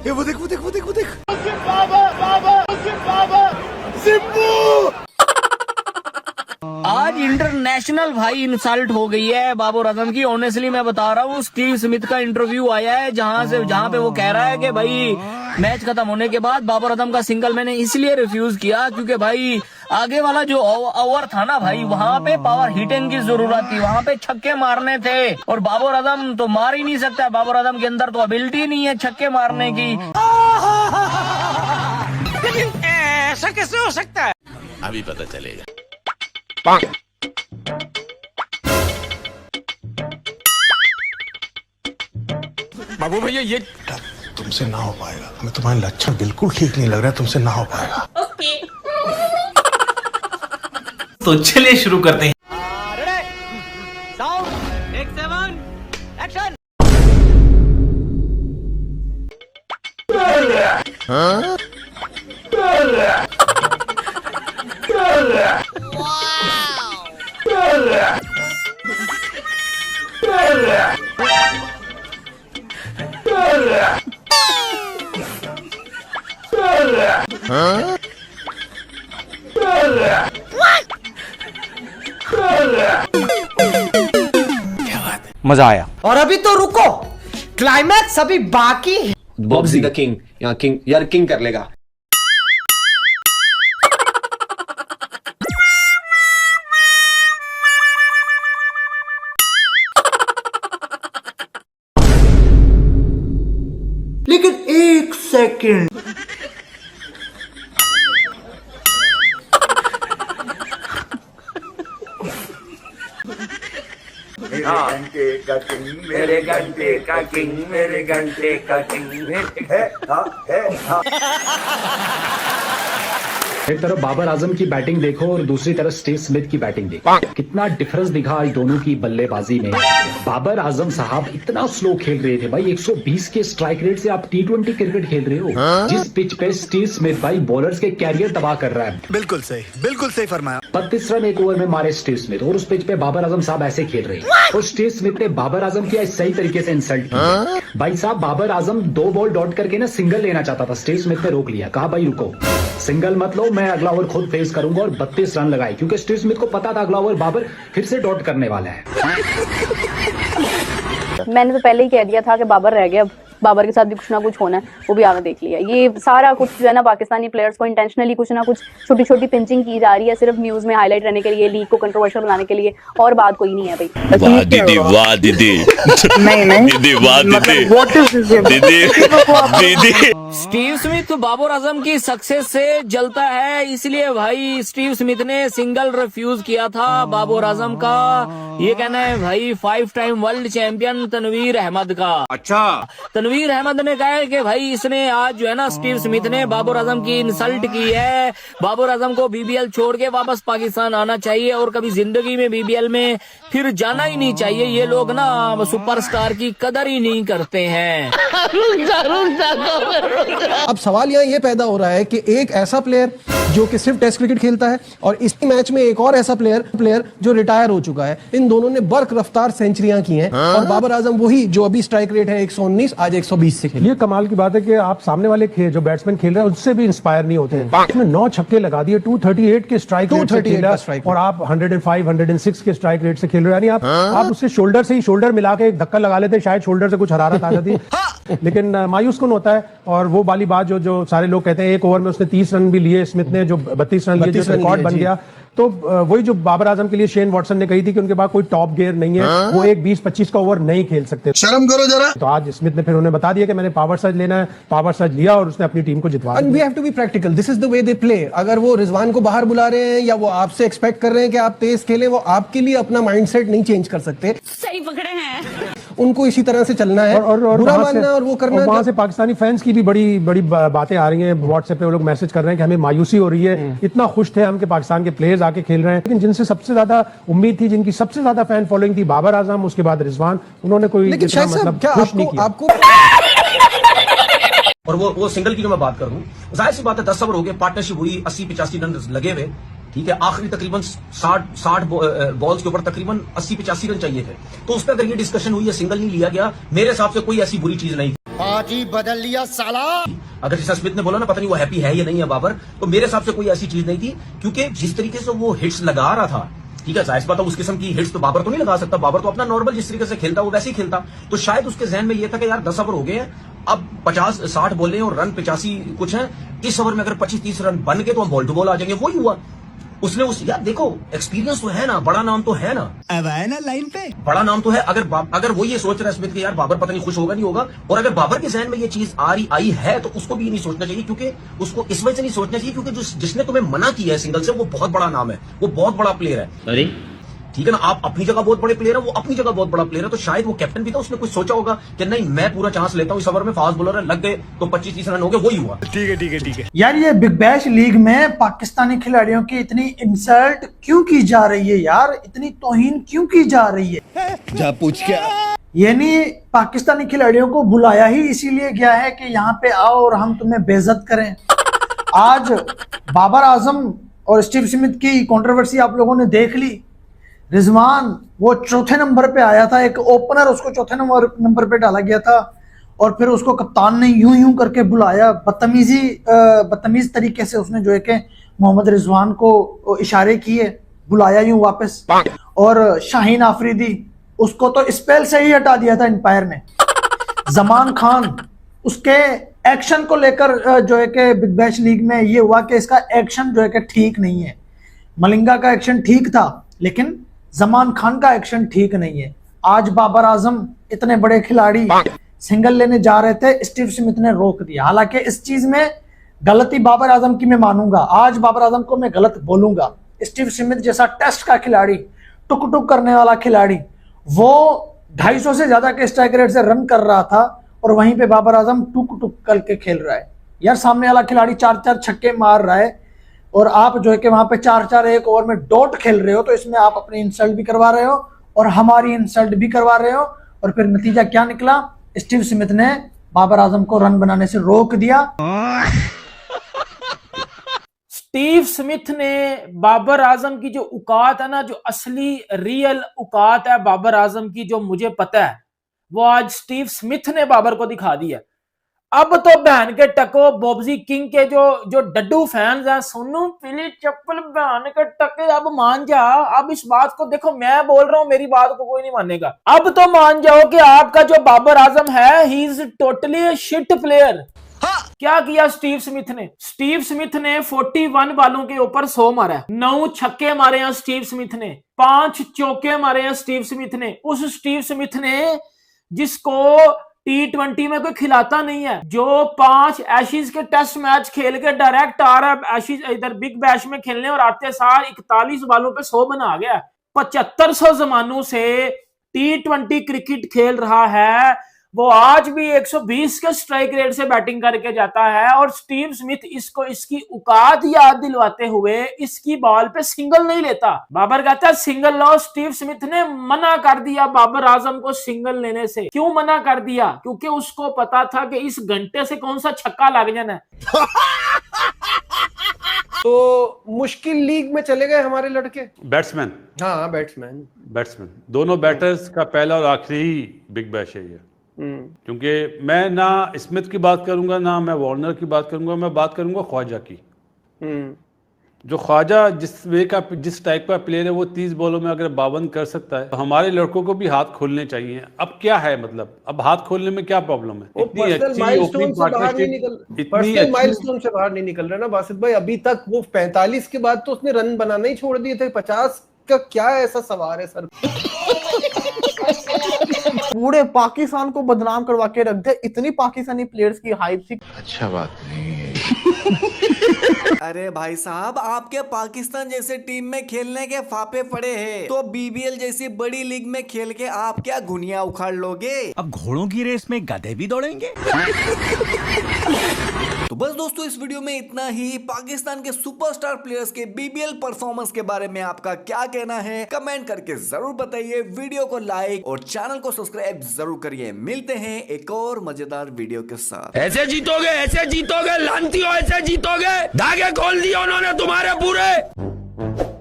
ये वो देख वो देख वो देख वो देख बाबा बाबा बाबा सिम्बू। आज इंटरनेशनल भाई इंसल्ट हो गई है बाबर आजम की। ऑनेस्टली मैं बता रहा हूँ, स्टीव स्मिथ का इंटरव्यू आया है जहाँ पे वो कह रहा है कि भाई मैच खत्म होने के बाद बाबर आजम का सिंगल मैंने इसलिए रिफ्यूज किया क्योंकि भाई आगे वाला जो ओवर था ना भाई, वहाँ पे पावर हिटिंग की जरूरत थी, वहाँ पे छक्के मारने थे और बाबर आजम तो मार ही नहीं सकता। बाबर आजम के अंदर तो एबिलिटी नहीं है छक्के मारने की। ऐसा कैसे हो सकता है? अभी पता चलेगा। बाबू भैया ये तुमसे ना हो पाएगा, हमें तुम्हारे लक्षण बिल्कुल ठीक नहीं लग रहा है, तुमसे ना हो पाएगा। तो चलिए शुरू करते हैं। मजा आया। और अभी तो रुको, क्लाइमैक्स अभी बाकी है। बॉब्जी का किंग यहाँ किंग यार किंग कर लेगा। लेकिन एक सेकंड, मेरे घंटे का किंग मेरे घंटे का किंग है। एक तरफ बाबर आजम की बैटिंग देखो और दूसरी तरफ स्टीव स्मिथ की बैटिंग देखो, कितना डिफरेंस दिखा आज दोनों की बल्लेबाजी में। बाबर आजम साहब इतना स्लो खेल रहे थे भाई, 120 के स्ट्राइक रेट से आप T20 क्रिकेट खेल रहे हो, जिस पिच पे स्टीव स्मिथ भाई बॉलर्स के कैरियर तबाह कर रहा है। बिल्कुल सही फरमाया। 32 रन एक ओवर में मारे स्टीव स्मिथ और उस पिच पे बाबर आजम साहब ऐसे खेल रहे हैं और स्टीव स्मिथ ने बाबर आजम की आज सही तरीके से इंसल्ट की। भाई साहब बाबर आजम 2 बॉल डॉट करके ना सिंगल लेना चाहता था, स्टीव स्मिथ ने रोक लिया, कहा भाई रुको सिंगल मत लो, मैं अगला ओवर खुद फेस करूंगा और 32 रन लगाए क्योंकि स्टीव स्मिथ को पता था अगला ओवर बाबर फिर से डॉट करने वाला है। मैंने तो पहले ही कह दिया था कि बाबर रह गया, बाबर के साथ भी कुछ ना कुछ होना है, वो भी आपने देख लिया। ये सारा कुछ जो है ना पाकिस्तानी प्लेयर्स को इंटेंशनली कुछ ना कुछ छोटी छोटी पिंचिंग की जा रही है, सिर्फ न्यूज में हाईलाइट रहने के लिए, लीग को कंट्रोवर्शियल बनाने के लिए, और बात कोई नहीं है भाई। वाह दीदी वाह दीदी नहीं दीदी वाह दीदी दीदी। स्टीव स्मिथ बाबर आजम की सक्सेस से जलता है, इसलिए भाई स्टीव स्मिथ ने सिंगल रिफ्यूज किया था बाबर आजम का। ये कहना है भाई 5 time world champion Tanveer Ahmed का। अच्छा, तनवीर अहमद ने कहा है कि भाई इसने आज जो है ना स्टीव स्मिथ ने बाबर आजम की इंसल्ट की है, बाबर आजम को BBL छोड़ के वापस पाकिस्तान आना चाहिए और कभी जिंदगी में BBL में फिर जाना ही नहीं चाहिए। ये लोग ना सुपरस्टार की कदर ही नहीं करते हैं। अब सवाल यहाँ ये पैदा हो रहा है कि एक ऐसा प्लेयर जो कि सिर्फ टेस्ट क्रिकेट खेलता है और इसी मैच में एक और ऐसा प्लेयर जो रिटायर हो चुका है, इन दोनों ने बर्क रफ्तार सेंचुरियां की हैं और बाबर आजम वही जो अभी स्ट्राइक रेट है 119 आज 120 से खेले। ये कमाल की बात है कि आप सामने वाले जो बैट्समैन खेल रहे हैं उससे भी इंस्पायर नहीं होते हैं। उसने 9 छक्के लगा दिए, 238 के स्ट्राइक रेट से खेला और आप 105 106 के स्ट्राइक रेट से खेल रहे हो, यानी आप उससे शोल्डर से ही शोल्डर मिला के एक धक्का लगा लेते, शायद शोल्डर से कुछ हरारत आ जाती है। लेकिन मायूस कौन होता है। और वो वाली बात जो सारे लोग कहते हैं, एक ओवर में उसने 30 रन भी लिए, स्मिथ ने जो 32 रन लिए, जो रिकॉर्ड बन गया, तो वही जो बाबर आजम के लिए शेन वॉटसन ने कही थी कि उनके पास कोई टॉप गियर नहीं है, वो एक 20-25 का ओवर नहीं खेल सकते। शर्म करो जरा। तो आज स्मिथ ने फिर उन्हें बता दिया कि मैंने पावर सर्ज लेना है, पावर सर्ज लिया और उसने अपनी टीम को जितवा दिया। And we have to be practical. This is the way they play. अगर वो रिजवान को बाहर बुला रहे हैं या वो आपसे एक्सपेक्ट कर रहे हैं कि आप तेज खेलें, वो आपके लिए अपना माइंडसेट नहीं चेंज कर सकते। सही पकड़े हैं। उनको इसी तरह से चलना है और बुरा मानना और वो करना। वहां से पाकिस्तानी फैंस की भी बड़ी बड़ी बातें आ रही हैं, व्हाट्सएप पे वो लोग मैसेज कर रहे हैं कि हमें मायूसी हो रही है, इतना खुश थे हम कि पाकिस्तान के प्लेयर्स आके खेल रहे हैं, लेकिन जिनसे सबसे ज्यादा उम्मीद थी, जिनकी सबसे ज्यादा फैन फॉलोइंग थी, बाबर आजम, उसके बाद रिजवान, उन्होंने कोई मतलब खुश नहीं किया। और वो सिंगल की जो मैं बात करूं, जाहिर सी बात है 10 ओवर हो गए, पार्टनरशिप हुई, 80-85 रन लगे हुए, ठीक है, आखिरी तकरीबन 60 बॉल्स के ऊपर तकरीबन 80-85 रन चाहिए थे। तो उस पर अगर ये डिस्कशन हुई है, सिंगल नहीं लिया गया, मेरे हिसाब से कोई ऐसी बुरी चीज नहीं। पार्टी बदल लिया साला। अगर जैसा स्मिथ ने बोला ना, पता नहीं वो हैप्पी है या नहीं है बाबर, तो मेरे हिसाब से कोई ऐसी चीज नहीं थी, क्योंकि जिस तरीके से वो हिट्स लगा रहा था, ठीक है, जाहिर बात है उस किस्म की हिट्स तो बाबर तो नहीं लगा सकता। बाबर तो अपना नॉर्मल जिस तरीके से खेलता वो वैसे ही खेलता। तो शायद उसके जहन में ये था कि यार 10 ओवर हो गए हैं, अब 50-60 बोल रहे हैं और रन 85 कुछ है, इस ओवर में अगर 25-30 रन बन गए तो हम बॉल टू बॉल आ जाएंगे। वही हुआ उसने। उस यार देखो, एक्सपीरियंस तो है ना, बड़ा नाम तो है ना, अब आए ना लाइन पे, बड़ा नाम तो है। अगर वो ये सोच रहा है स्मिथ कि यार बाबर पता नहीं खुश होगा नहीं होगा, और अगर बाबर के जहन में ये चीज आई है तो उसको भी ये नहीं सोचना चाहिए, क्योंकि उसको इस वजह से नहीं सोचना चाहिए क्योंकि जिसने तुम्हें मना किया है सिंगल से, वो बहुत बड़ा नाम है, वो बहुत बड़ा प्लेयर है। अरे ठीक है ना, आप अपनी जगह बहुत बड़े प्लेयर है, वो अपनी जगह बहुत बड़ा प्लेयर है। तो शायद वो कैप्टन भी था, उसने कुछ सोचा होगा कि नहीं मैं पूरा चांस लेता हूँ इस ओवर में, फास्ट बॉलर है, लग गए तो 25-30 रन हो गए, वही हुआ। ठीक है। यार ये बिग बैश लीग में पाकिस्तानी खिलाड़ियों की इतनी इंसल्ट क्यों की जा रही है यार, इतनी तौहीन क्यों की जा रही है? जा पूछ क्या। ये नहीं पाकिस्तानी खिलाड़ियों को बुलाया ही इसीलिए गया है कि यहाँ पे आओ और हम तुम्हें बेइज्जत करें। आज बाबर आजम और स्टीव स्मिथ की कंट्रोवर्सी आप लोगों ने देख ली। रिजवान वो चौथे नंबर पे आया था, एक ओपनर, उसको चौथे नंबर पे डाला गया था और फिर उसको कप्तान ने यूं करके बुलाया, बदतमीज तरीके से उसने जो है कि मोहम्मद रिजवान को इशारे किए, बुलाया यूं वापस। और शाहीन आफरीदी उसको तो स्पेल से ही हटा दिया था एम्पायर ने। जमान खान उसके एक्शन को लेकर जो है कि बिग बैश लीग में ये हुआ कि इसका एक्शन जो है कि ठीक नहीं है। मलिंगा का एक्शन ठीक था लेकिन जमान खान का एक्शन ठीक नहीं है। आज बाबर आजम इतने बड़े खिलाड़ी सिंगल लेने जा रहे थे, स्टीव स्मिथ ने रोक दिया। हालांकि इस चीज में गलती बाबर आजम की मैं मानूंगा, आज बाबर आजम को मैं गलत बोलूंगा। स्टीव स्मिथ जैसा टेस्ट का खिलाड़ी, टुक टुक करने वाला खिलाड़ी, वो 250 से ज्यादा के स्ट्राइक रेट से रन कर रहा था और वहीं पे बाबर आजम टुक टुक करके खेल रहा है। यार सामने वाला खिलाड़ी 4-4 छक्के मार रहा है और आप जो है कि वहां पे 4-4 एक ओवर में डॉट खेल रहे हो, तो इसमें आप अपनी इंसल्ट भी करवा रहे हो और हमारी इंसल्ट भी करवा रहे हो। और फिर नतीजा क्या निकला? स्टीव स्मिथ ने बाबर आजम को रन बनाने से रोक दिया। स्टीव स्मिथ ने बाबर आजम की जो औकात है ना, जो असली रियल औकात है बाबर आजम की, जो मुझे पता है, वो आज स्टीव स्मिथ ने बाबर को दिखा दी है। अब तो बहन के टको बॉब्जी किंग के जो डड्डू फैंस हैं, सोनू पीली चप्पल बहन के टके, अब मान जा। अब इस बात को देखो, मैं बोल रहा हूं, मेरी बात को कोई नहीं मानेगा। अब तो मान जाओ कि आपका जो बाबर आजम है, he is totally shit player. क्या किया स्टीव स्मिथ ने? स्टीव स्मिथ ने 41 बालों के ऊपर 100 मारा, 9 छक्के मारे हैं स्टीव स्मिथ ने, 5 चौके मारे हैं स्टीव स्मिथ ने। उस स्टीव स्मिथ ने जिसको T20 में कोई खिलाता नहीं है, जो 5 एशिज के टेस्ट मैच खेल के डायरेक्ट आ रहा है एशिज इधर बिग बैश में खेलने, और आते सार 41 बालों पे 100 बना गया। 7500 जमानों से T20 क्रिकेट खेल रहा है, वो आज भी 120 के स्ट्राइक रेट से बैटिंग करके जाता है। और स्टीव स्मिथ इसको इसकी औकात याद दिलवाते हुए इसकी बॉल पे सिंगल नहीं लेता। बाबर कहता है सिंगल लो, स्टीव स्मिथ ने मना कर दिया बाबर आजम को सिंगल लेने से। क्यों मना कर दिया? क्योंकि उसको पता था कि इस घंटे से कौन सा छक्का लग जाना है। तो मुश्किल लीग में चले गए हमारे लड़के। बैट्समैन, हाँ बैट्समैन दोनों बैटर्स का पहला और आखिरी ही बिग बैश है ये। क्योंकि मैं ना स्मिथ की बात करूंगा, ना मैं वार्नर की बात करूंगा, मैं बात करूंगा ख्वाजा की। जो ख्वाजा जिस टाइप का प्लेयर है, वो 30 बॉलों में अगर 52 कर सकता है, तो हमारे लड़कों को भी हाथ खोलने चाहिए। अब क्या है मतलब, अब हाथ खोलने में क्या प्रॉब्लम है? इतनी अच्छी ओपनिंग पार्टनरशिप, पर्सनल माइलस्टोन से बाहर नहीं निकल रहा ना बासित भाई। अभी तक वो 45 के बाद तो उसने रन बनाना ही छोड़ दिए थे, 50 का क्या ऐसा सवार है सर? पूरे पाकिस्तान को बदनाम करवा के रख दे, इतनी पाकिस्तानी प्लेयर्स की हाइप थी। अच्छा बात नहीं है। अरे भाई साहब, आपके पाकिस्तान जैसे टीम में खेलने के फाफे पड़े हैं, तो BBL जैसी बड़ी लीग में खेल के आप क्या गुनिया उखाड़ लोगे? अब घोड़ों की रेस में गधे भी दौड़ेंगे। तो बस दोस्तों, इस वीडियो में इतना ही। पाकिस्तान के सुपरस्टार प्लेयर्स के BBL परफॉर्मेंस के बारे में आपका क्या कहना है, कमेंट करके जरूर बताइए। वीडियो को लाइक और चैनल को सब्सक्राइब जरूर करिए। मिलते हैं एक और मजेदार वीडियो के साथ। ऐसे जीतोगे, लानती हो, ऐसे जीतोगे। धागे खोल दिए उन्होंने तुम्हारे पूरे। है।